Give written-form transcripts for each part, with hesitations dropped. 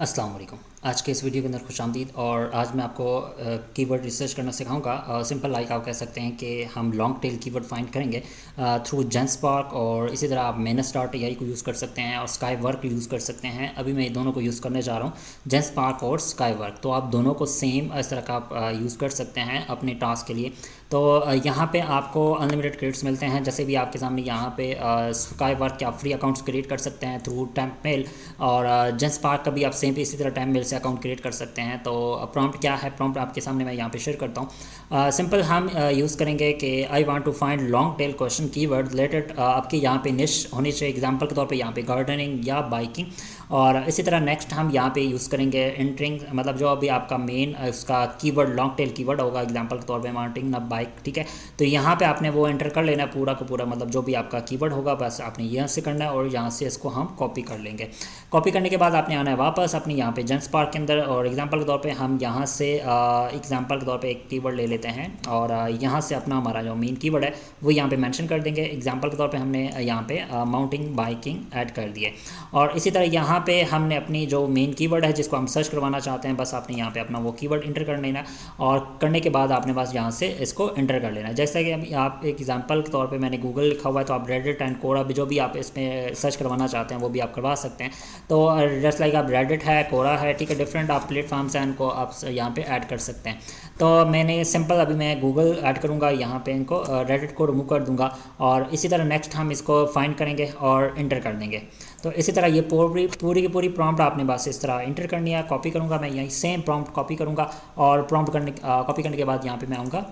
अस्सलाम वालेकुम। आज के इस वीडियो के अंदर खुशामदीद। और आज मैं आपको कीवर्ड रिसर्च करना सिखाऊंगा। सिंपल लाइक आप कह सकते हैं कि हम लॉन्ग टेल कीवर्ड फाइंड करेंगे थ्रू जेनस्पार्क, और इसी तरह आप मेनस्टार्ट एआई को यूज़ कर सकते हैं और स्काई वर्क यूज़ कर सकते हैं। अभी मैं दोनों को यूज़ करने जा रहा हूँ, जेनस्पार्क और स्काई वर्क। तो आप दोनों को सेम इस तरह का आप यूज़ कर सकते हैं अपने टास्क के लिए। तो यहाँ पे आपको अनलिमिटेड क्रेडिट्स मिलते हैं। जैसे भी आपके सामने यहाँ पे स्काई वर्क के आप फ्री अकाउंट्स क्रिएट कर सकते हैं थ्रू टेम्प मेल, और जेनस्पार्क का भी आप सेम इसी तरह टाइम मेल से अकाउंट क्रिएट कर सकते हैं। तो प्रॉम्प्ट क्या है, प्रॉम्प्ट आपके सामने मैं यहाँ पे शेयर करता हूँ। सिंपल हम यूज़ करेंगे कि I want to find long tail question keyword related. आपके यहाँ पे निश होनी चाहिए, एग्जांपल के तौर पे यहाँ पे गार्डनिंग या बाइकिंग। और इसी तरह नेक्स्ट हम यहाँ पे यूज़ करेंगे एंटरिंग, मतलब जो अभी आपका मेन उसका कीवर्ड लॉन्ग टेल कीवर्ड होगा, एग्जांपल के तौर पे माउंटिंग ना बाइक, ठीक है। तो यहाँ पे आपने वो एंटर कर लेना है पूरा का पूरा, मतलब जो भी आपका कीवर्ड होगा बस आपने यहाँ से करना है और यहाँ से इसको हम कॉपी कर लेंगे। कॉपी करने के बाद आपने आना है वापस अपने यहाँ पे जेनस्पार्क के अंदर, और एग्जांपल के तौर पे हम यहाँ से एग्जांपल के तौर पे एक कीवर्ड ले लेते हैं, और यहाँ से अपना हमारा जो मेन कीवर्ड है वो यहाँ पे मेंशन कर देंगे। एग्जांपल के तौर पे हमने यहाँ पे माउंटिंग बाइकिंग ऐड कर दिए। और इसी तरह यहाँ पे हमने अपनी जो मेन कीवर्ड है जिसको हम सर्च करवाना चाहते हैं, बस आपने यहाँ पे अपना वो कीवर्ड इंटर कर लेना, और करने के बाद आपने बस यहाँ से इसको इंटर कर लेना। जैसे कि अभी आप एग्जांपल के तौर पे मैंने गूगल लिखा हुआ है, तो आप रेडिट एंड कोरा भी जो भी आप इसमें सर्च करवाना चाहते हैं वो भी आप करवा सकते हैं। तो जस्ट लाइक आप रेडिट है, कोरा है, ठीक है, डिफरेंट आप प्लेटफॉर्म्स हैं, इनको आप यहाँ पे ऐड कर सकते हैं। तो मैंने सिंपल अभी मैं गूगल ऐड करूँगा, यहाँ पे इनको रेडिट को रिमूव कर दूँगा, और इसी तरह नेक्स्ट हम इसको फाइंड करेंगे और इंटर कर देंगे। तो इसी तरह ये पूरी पूरी की पूरी प्रॉम्प्ट आपने बस इस तरह इंटर करनी है। कॉपी करूँगा मैं, यही सेम प्रॉम्प्ट कॉपी करूँगा, और प्रॉम्प्ट कॉपी करने के बाद यहाँ पे मैं आऊँगा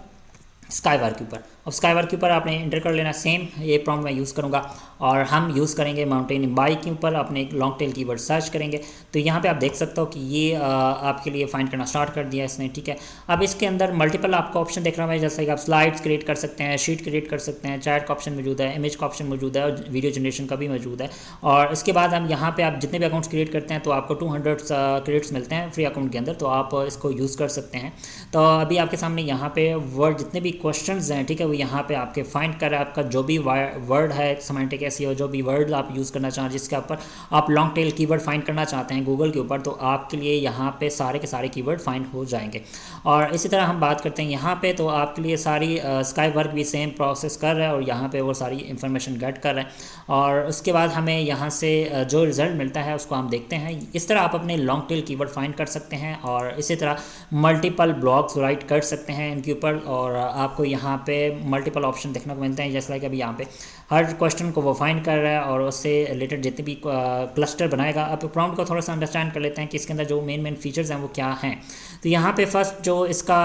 स्काई वर्क के ऊपर। अब स्काई वर्क के ऊपर आपने इंटर कर लेना, सेम ये प्रॉम्प्ट मैं यूज़ करूँगा, और हम यूज़ करेंगे माउंटेन बाइक के ऊपर अपने एक लॉन्ग टेल कीवर्ड सर्च करेंगे। तो यहाँ पे आप देख सकते हो कि ये आपके लिए फाइंड करना स्टार्ट कर दिया इसने, ठीक है। अब इसके अंदर मल्टीपल आपको ऑप्शन देख रहा है, जैसे कि आप स्लाइड्स क्रिएट कर सकते हैं, शीट क्रिएट कर सकते हैं, चैट का ऑप्शन मौजूद है, इमेज का ऑप्शन मौजूद है, और वीडियो जनरेशन का भी मौजूद है। और इसके बाद हम यहाँ पे आप जितने भी अकाउंट्स क्रिएट करते हैं तो आपको 200 क्रेडिट्स मिलते हैं फ्री अकाउंट के अंदर, तो आप इसको यूज़ कर सकते हैं। तो अभी आपके सामने यहाँ पे वर्ड जितने भी क्वेश्चन हैं, ठीक है, वो यहाँ पे आपके फाइंड कर आपका जो भी वर्ड है, सेमेंटिक एसईओ जो भी वर्ड आप यूज़ करना चाहें, जिसके ऊपर आप लॉन्ग टेल कीवर्ड फाइंड करना चाहते हैं गूगल के ऊपर, तो आपके लिए यहाँ पे सारे के सारे कीवर्ड फाइंड हो जाएंगे। और इसी तरह हम बात करते हैं यहाँ पे, तो आपके लिए सारी स्काई वर्क भी सेम प्रोसेस कर रहा है, और यहाँ पे वो सारी इन्फॉर्मेशन गेट कर रहे हैं। और उसके बाद हमें यहाँ से जो रिज़ल्ट मिलता है उसको हम देखते हैं। इस तरह आप अपने लॉन्ग टेल कीवर्ड फाइंड कर सकते हैं, और इसी तरह मल्टीपल ब्लॉग्स राइट कर सकते हैं इनके ऊपर, और आपको यहाँ पे मल्टीपल ऑप्शन देखने को मिलते हैं। जैसे लाइक अभी यहाँ पे हर क्वेश्चन को वो फाइंड कर रहा है और उससे रिलेटेड जितने भी क्लस्टर बनाएगा। अब प्रॉम्प्ट को थोड़ा सा अंडरस्टैंड कर लेते हैं कि इसके अंदर जो मेन फीचर्स हैं वो क्या हैं। तो यहाँ पे फर्स्ट जो इसका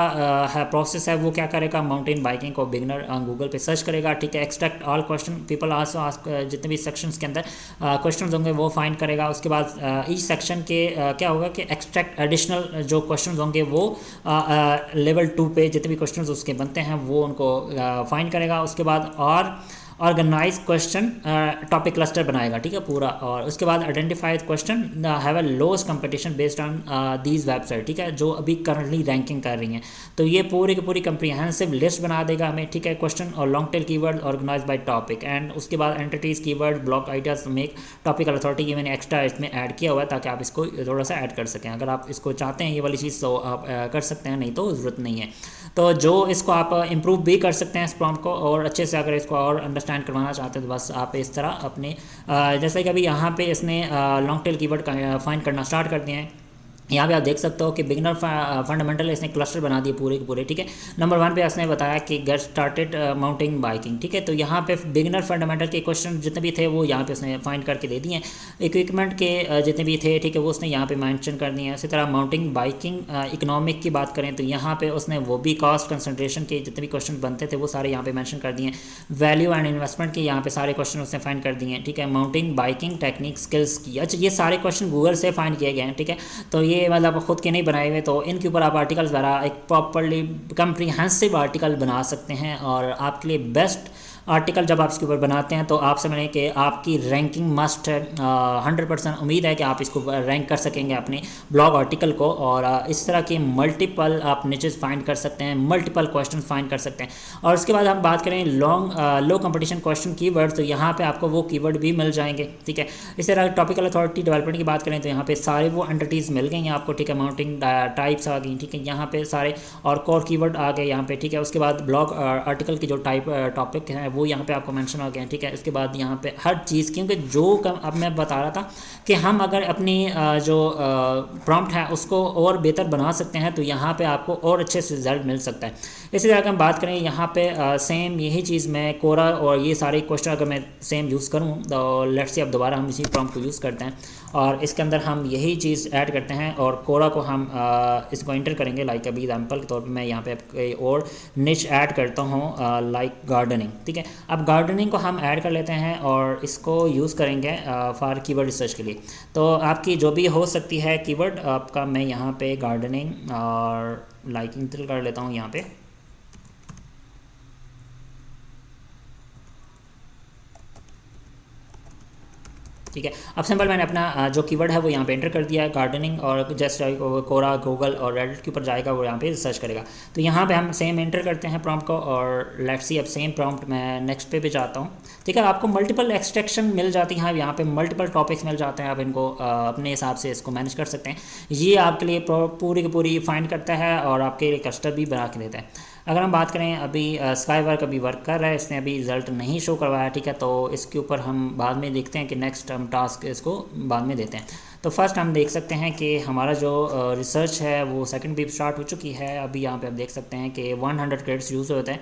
है प्रोसेस है वो क्या करेगा, माउंटेन बाइकिंग को बिगनर गूगल पे सर्च करेगा, ठीक है। Extract all question people ask जितने भी सेक्शंस के अंदर क्वेश्चन होंगे वो फाइंड करेगा। उसके बाद ईच सेक्शन के क्या होगा कि एक्सट्रैक्ट एडिशनल जो क्वेश्चन होंगे वो लेवल 2 पे जितने भी क्वेश्चन उसके बनते हैं वो उनको फाइंड करेगा। उसके बाद और ऑर्गेनाइज क्वेश्चन टॉपिक क्लस्टर बनाएगा, ठीक है, पूरा। और उसके बाद identified question have a lowest competition based on these website, ठीक है, जो अभी करंटली रैंकिंग कर रही हैं। तो ये पूरी की पूरी कंप्रीहेंसिव लिस्ट बना देगा हमें, ठीक है, क्वेश्चन और long tail keyword organise by topic. And उसके बाद entities keyword block ideas make topical authority, ये मैंने एक्स्ट्रा इसमें ऐड किया हुआ है ताकि आप इसको थोड़ा सा ऐड कर सकें। अगर आप इसको चाहते हैं ये वाली चीज़ तो आप कर सकते हैं, नहीं तो ज़रूरत नहीं है। तो जो इसको आप इम्प्रूव भी कर सकते हैं इस प्रॉम्प्ट को, और अच्छे से अगर इसको और अंडरस्टैंड करवाना चाहते हैं तो बस आप इस तरह अपने जैसे कि अभी यहाँ पे इसने लॉन्ग टेल कीवर्ड फाइंड करना स्टार्ट कर दिए हैं। यहाँ पे आप देख सकते हो कि बिगनर फंडामेंटल इसने क्लस्टर बना दिए पूरे के पूरे, ठीक है। नंबर 1 पे इसने बताया कि गेट स्टार्टेड माउंटेन बाइकिंग, ठीक है। तो यहाँ पे बिगनर फंडामेंटल के क्वेश्चन जितने भी थे वो यहाँ पे उसने फाइंड करके दे दिए हैं। इक्विपमेंट के जितने भी थे, ठीक है, वो उसने यहाँ पे मेंशन कर दिए हैं। इसी तरह माउंटेन बाइकिंग इकोनॉमिक की बात करें तो यहाँ पे उसने वो भी कॉस्ट कंसनट्रेशन के जितने भी क्वेश्चन बनते थे वो सारे यहाँ पे मैंशन कर दिए हैं। वैल्यू एंड इन्वेस्टमेंट के यहाँ पे सारे क्वेश्चन उसने फाइंड कर दिए हैं, ठीक है। माउंटेन बाइकिंग टेक्निक स्किल्स की, अच्छा, ये सारे क्वेश्चन गूगल से फाइंड किए गए हैं, ठीक है। तो ये मतलब खुद के नहीं बनाए हुए, तो इनके ऊपर आप आर्टिकल्स वगैरह एक प्रॉपरली कंप्रीहेंसिव आर्टिकल बना सकते हैं, और आपके लिए बेस्ट आर्टिकल जब आप इसके ऊपर बनाते हैं तो आप समझें कि आपकी रैंकिंग मस्ट है। 100% उम्मीद है कि आप इसको रैंक कर सकेंगे अपने ब्लॉग आर्टिकल को। और इस तरह के मल्टीपल आप निचेस फाइंड कर सकते हैं, मल्टीपल क्वेश्चन फाइंड कर सकते हैं। और उसके बाद हम बात करें लो कंपटीशन क्वेश्चन कीवर्ड, तो यहाँ पे आपको वो कीवर्ड भी मिल जाएंगे, ठीक है। इस तरह टॉपिकल अथॉरिटी डेवलपमेंट की बात करें तो यहाँ पे सारे वो एंटिटीज़ मिल गई हैं आपको, ठीक है। माउंटिंग टाइप्स आ गई, ठीक है, यहाँ पे सारे, और कोर कीवर्ड आ गए यहाँ पे, ठीक है। उसके बाद ब्लॉग आर्टिकल की जो टॉपिक है वो यहाँ पे आपको मेंशन हो गए हैं, ठीक है। इसके बाद यहाँ पे हर चीज़, क्योंकि जो अब मैं बता रहा था कि हम अगर अपनी जो प्रॉम्प्ट है उसको और बेहतर बना सकते हैं तो यहाँ पे आपको और अच्छे से रिजल्ट मिल सकता है। इसी तरह अगर हम बात करें यहाँ पे सेम यही चीज़ मैं कोरा और ये सारे क्वेश्चन अगर मैं सेम यूज़ करूँ तो लेट्स से अब दोबारा हम इसी प्रॉम्प्ट को यूज़ करते हैं और इसके अंदर हम यही चीज़ ऐड करते हैं और कोरा को हम इसको एंटर करेंगे। लाइक अभी एग्जांपल के तौर पे मैं यहाँ पे और निच ऐड करता हूँ लाइक गार्डनिंग, ठीक है। अब गार्डनिंग को हम ऐड कर लेते हैं और इसको यूज़ करेंगे फॉर कीवर्ड रिसर्च के लिए। तो आपकी जो भी हो सकती है कीवर्ड आपका, मैं यहाँ पे गार्डनिंग और लाइक इंटर कर लेता हूँ यहाँ पे। ठीक है, अब सिंपल मैंने अपना जो कीवर्ड है वो यहाँ पे एंटर कर दिया है गार्डनिंग, और जस्ट कोरा गूगल और रेडिट के ऊपर जाएगा, वो यहाँ पे सर्च करेगा। तो यहाँ पे हम सेम एंटर करते हैं प्रॉम्प्ट को और लेट्स सी अब सेम प्रॉम्प्ट मैं नेक्स्ट पे जाता हूँ, ठीक है। आपको मल्टीपल एक्सट्रैक्शन मिल जाती हैं, यहाँ पे मल्टीपल टॉपिक्स मिल जाते हैं, आप इनको अपने हिसाब से इसको मैनेज कर सकते हैं। ये आपके लिए पूरी की पूरी फाइंड करता है और आपके लिए क्लस्टर भी बना के देता है। अगर हम बात करें अभी स्काई वर्क अभी वर्क कर रहा है, इसने अभी रिजल्ट नहीं शो करवाया, ठीक है। तो इसके ऊपर हम बाद में देखते हैं कि नेक्स्ट हम टास्क इसको बाद में देते हैं। तो फर्स्ट हम देख सकते हैं कि हमारा जो रिसर्च है वो सेकंड भी स्टार्ट हो चुकी है। अभी यहाँ पे आप देख सकते हैं कि 100 क्रेडिट्स यूज़ होते हैं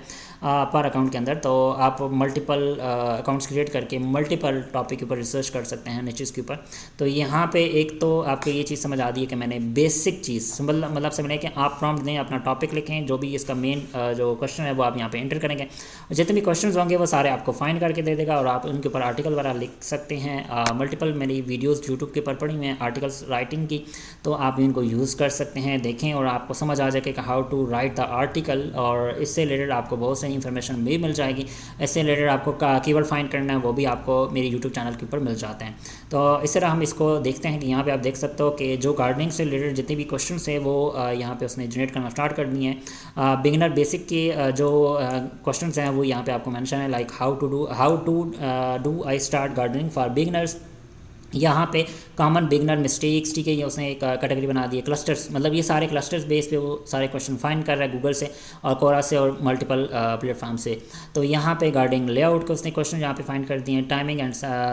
पर अकाउंट के अंदर। तो आप मल्टीपल अकाउंट्स क्रिएट करके मल्टीपल टॉपिक के ऊपर रिसर्च कर सकते हैं, निचेस के ऊपर। तो यहाँ पे एक तो आपको ये चीज़ समझ आ दी है कि मैंने बेसिक चीज़ मतलब समझें कि आप प्रॉम्प्ट दें, अपना टॉपिक लिखें, जो भी इसका मेन जो क्वेश्चन है वो आप यहाँ पे एंटर करेंगे। जितने भी क्वेश्चन होंगे वो सारे आपको फाइंड करके दे देगा और आप उनके ऊपर आर्टिकल वगैरह लिख सकते हैं। मल्टीपल मेरी वीडियोज़ यूट्यूब के ऊपर पड़ी हुई हैं आर्टिकल्स राइटिंग की, तो आप इनको यूज़ कर सकते हैं, देखें और आपको समझ आ जाए कि how to write the article. और इससे रिलेटेड आपको बहुत सारी इन्फॉर्मेशन भी मिल जाएगी। इससे रिलेटेड आपको कीवर्ड फाइंड करना है वो भी आपको मेरे यूट्यूब चैनल के ऊपर मिल जाते हैं। तो इस तरह हम इसको देखते हैं कि यहाँ पे आप देख सकते हो कि जो गार्डनिंग से रिलेटेड जितने भी क्वेश्चन है वो यहाँ पे उसने जनरेट करना स्टार्ट कर दिए हैं। बिगिनर बेसिक के जो क्वेश्चन हैं वो यहाँ पे आपको मेंशन है, like how to do I start gardening for beginners. यहाँ पे कॉमन बिगनर मिस्टेक्स, ठीक है, ये उसने एक कैटेगरी बना दी है। क्लस्टर्स, मतलब ये सारे क्लस्टर्स बेस पे वो सारे क्वेश्चन फाइंड कर रहा है गूगल से और कोरा से और मल्टीपल प्लेटफॉर्म से। तो यहाँ पे गार्डनिंग लेआउट के उसने क्वेश्चन यहाँ पे फाइंड कर दिए हैं। टाइमिंग एंड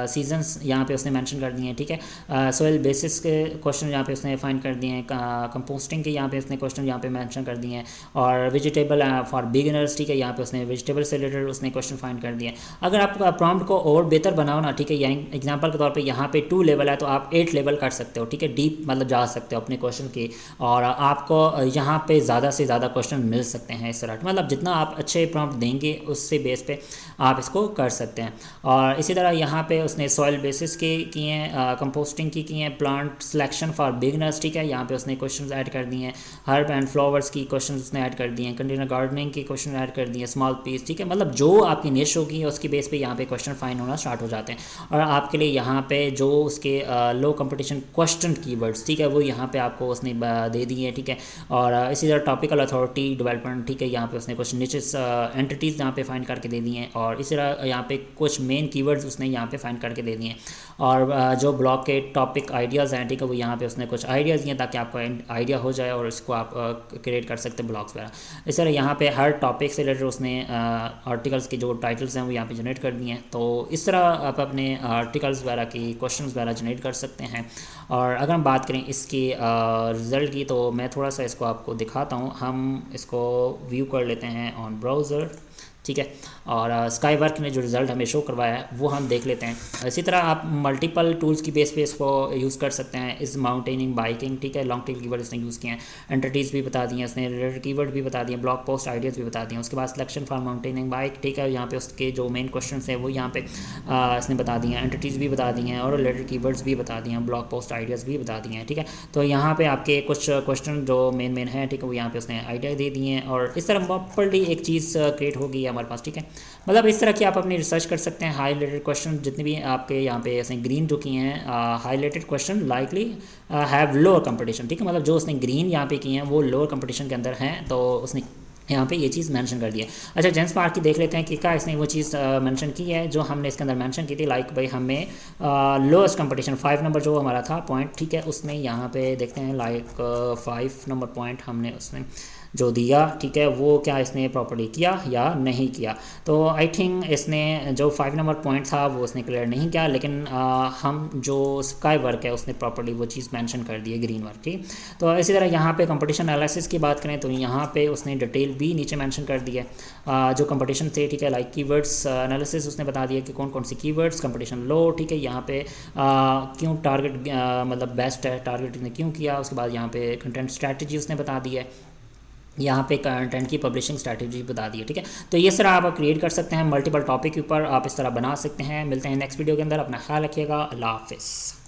सीजन्स यहाँ पे उसने मेंशन कर दिए हैं, ठीक है। सोइल बेसिस के क्वेश्चन यहाँ पे उसने फाइंड कर दिए हैं। कंपोस्टिंग के यहाँ पे उसने क्वेश्चन यहाँ पे मेंशन कर दिए हैं। और वेजिटेबल फॉर बिगिनर्स, ठीक है, यहाँ पे उसने वेजिटेबल से रिलेटेड उसने क्वेश्चन फाइंड कर दिए हैं। अगर आप प्रॉम्प्ट को और बेहतर बनाओ ना, ठीक है, यानी एग्जाम्पल के तौर पर यहाँ पे 2 लेवल है तो आप 8 लेवल कर सकते हो, ठीक है। डीप मतलब जा सकते हो अपने क्वेश्चन के और आपको यहाँ पे ज़्यादा से ज़्यादा क्वेश्चन मिल सकते हैं इस तरह। मतलब जितना आप अच्छे प्रॉम्प्ट देंगे उससे बेस पे आप इसको कर सकते हैं। और इसी तरह यहाँ पे उसने सॉइल बेसिस के किए हैं, कंपोस्टिंग की हैं, प्लांट सिलेक्शन फॉर बिगनर्स, ठीक है, यहाँ पे उसने क्वेश्चन ऐड कर दिए हैं। हर्ब एंड फ्लावर्स की क्वेश्चन उसने ऐड कर दिए हैं। कंटेनर गार्डनिंग के क्वेश्चन ऐड कर दिए हैं। स्मॉल पीस, ठीक है, मतलब जो आपकी निश होगी उसकी बेस पे यहाँ पे क्वेश्चन फाइंड होना स्टार्ट हो जाते हैं। और आपके लिए यहाँ पे जो उसके लो कंपटीशन क्वेश्चन कीवर्ड्स, ठीक है, वो यहाँ पे आपको उसने दे दिए हैं, ठीक है। और इसी तरह टॉपिकल अथॉरिटी डेवलपमेंट, ठीक है, यहाँ पे उसने कुछ निचेस एंटिटीज़ यहाँ पे फाइंड करके दे दी हैं। और इसी तरह यहाँ पे कुछ मेन कीवर्ड्स उसने यहाँ पे फाइंड करके दे दिए हैं। और जो ब्लॉग के टॉपिक आइडियाज़ हैं, ठीक है, वो यहाँ पे उसने कुछ आइडियाज़ दिए ताकि आपको आइडिया हो जाए और इसको आप क्रिएट कर सकते हैं ब्लॉग्स वगैरह। इस तरह यहाँ पे हर टॉपिक से रिलेटेड उसने आर्टिकल्स के जो टाइटल्स हैं वो यहाँ पे जनरेट कर दिए हैं। तो इस तरह आप अपने आर्टिकल्स वगैरह की क्वेश्चन वगैरह जनरेट कर सकते हैं। और अगर हम बात करें इसके रिज़ल्ट की तो मैं थोड़ा सा इसको आपको दिखाता हूँ। हम इसको व्यू कर लेते हैं ऑन ब्राउज़र, ठीक है। और स्काई वर्क ने जो रिज़ल्ट हमें शो करवाया है वो हम देख लेते हैं। इसी तरह आप मल्टीपल टूल्स की बेस पे इसको यूज़ कर सकते हैं। इस माउंटेनिंग, बाइकिंग, ठीक है, लॉन्ग टेल कीवर्ड इसने यूज़ किए हैं। एंटिटीज़ भी बता दी हैं इसने, रिलेटेड कीवर्ड भी बता दिए, ब्लॉग पोस्ट आइडियाज़ भी बता दिए। उसके बाद सिलेक्शन फॉर माउंटेनिंग बाइक, ठीक है, यहाँ पे उसके जो मेन क्वेश्चन हैं वो यहाँ पे इसने बता दिए हैं। एंटिटीज़ भी बता दी हैं और रिलेटेड कीवर्ड्स भी बता दिए हैं, ब्लॉग पोस्ट आइडियाज़ भी बता दिए हैं, ठीक है। तो यहाँ पे आपके कुछ क्वेश्चन जो मेन है, ठीक है, वो यहाँ पे उसने आइडिया दे दिए हैं। और इस तरह प्रॉपर्ली एक चीज़ क्रिएट होगी या हमारे पास, ठीक है। मतलब इस तरह की आप अपनी रिसर्च कर सकते हैं। हाईलाइटेड क्वेश्चन जितने भी आपके यहाँ पे ऐसे ग्रीन जो किए हैं, highlighted question likely have lower competition, ठीक है। मतलब जो उसने ग्रीन यहाँ पे किए हैं वो लोअर कंपटीशन के अंदर हैं, तो उसने यहाँ पे ये चीज़ मेंशन कर दी है। अच्छा, जेम्स पार्क की देख लेते हैं कि क्या इसने वो चीज़ मेंशन की है जो हमने इसके अंदर मेंशन की थी। लाइक भाई हमें लोएस्ट कंपटीशन 5 नंबर जो हमारा था पॉइंट, ठीक है, उसने यहाँ पे देखते हैं लाइक 5 नंबर पॉइंट हमने उसने जो दिया, ठीक है, वो क्या इसने प्रॉपर्ली किया या नहीं किया। तो आई थिंक इसने जो 5 नंबर पॉइंट था वो उसने क्लियर नहीं किया, लेकिन हम जो स्काई वर्क है उसने प्रॉपर्ली वो चीज़ मेंशन कर दी है, ग्रीन वर्क, ठीक। तो इसी तरह यहाँ पे कंपटीशन एनालिसिस की बात करें तो यहाँ पे उसने डिटेल भी नीचे मेंशन कर दी है जो कंपटीशन थे, ठीक है। लाइक कीवर्ड्स एनालिसिस उसने बता दिया कि कौन कौन सी कीवर्ड्स कंपटीशन लो, ठीक है। यहाँ पे क्यों टारगेट मतलब बेस्ट है, टारगेट ने क्यों किया। उसके बाद यहाँ पे कंटेंट स्ट्रैटेजी उसने बता दी है, यहाँ पे कंटेंट की पब्लिशिंग स्ट्रैटेजी बता दी है, ठीक है। तो ये तरह आप क्रिएट कर सकते हैं मल्टीपल टॉपिक के ऊपर, आप इस तरह बना सकते हैं। मिलते हैं नेक्स्ट वीडियो के अंदर, अपना ख्याल रखिएगा, अल्लाह हाफिज़।